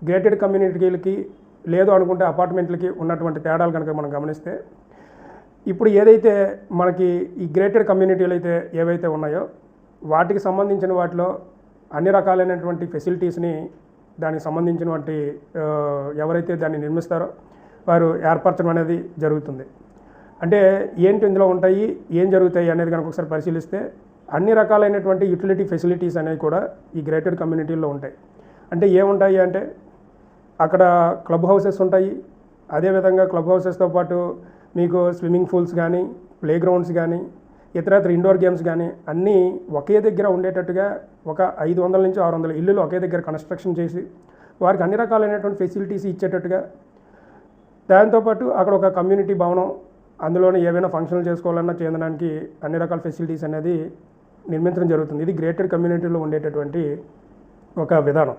Gated కమ్యూనిటీలకి లేదు అనుకుంటే అపార్ట్మెంట్లకి ఉన్నటువంటి తేడాలు కనుక మనం గమనిస్తే, ఇప్పుడు ఏదైతే మనకి ఈ గ్రేటెడ్ కమ్యూనిటీలు అయితే ఏవైతే ఉన్నాయో వాటికి సంబంధించిన వాటిలో అన్ని రకాలైనటువంటి ఫెసిలిటీస్ని దానికి సంబంధించినటువంటి ఎవరైతే దాన్ని నిర్మిస్తారో వారు ఏర్పరచడం అనేది జరుగుతుంది. అంటే ఏంటి ఇందులో ఉంటాయి, ఏం జరుగుతాయి అనేది కనుక ఒకసారి పరిశీలిస్తే అన్ని రకాలైనటువంటి యూటిలిటీ ఫెసిలిటీస్ అనేవి కూడా ఈ గ్రేటెడ్ కమ్యూనిటీల్లో ఉంటాయి. అంటే ఏముంటాయి అంటే అక్కడ క్లబ్ హౌసెస్ ఉంటాయి. అదేవిధంగా క్లబ్ హౌసెస్తో పాటు మీకు స్విమ్మింగ్ పూల్స్ కానీ, ప్లే గ్రౌండ్స్ కానీ, ఇతరత్ర ఇండోర్ గేమ్స్ కానీ అన్నీ ఒకే దగ్గర ఉండేటట్టుగా ఒక 500 నుంచి 600 ఇల్లులు ఒకే దగ్గర కన్స్ట్రక్షన్ చేసి వారికి అన్ని రకాలైనటువంటి ఫెసిలిటీస్ ఇచ్చేటట్టుగా, దాంతోపాటు అక్కడ ఒక కమ్యూనిటీ భవనం, అందులోనే ఏవైనా ఫంక్షన్లు చేసుకోవాలన్నా చేయడానికి అన్ని రకాల ఫెసిలిటీస్ అనేది నిర్మించడం జరుగుతుంది. ఇది గ్రేటెడ్ కమ్యూనిటీలో ఉండేటటువంటి ఒక విధానం.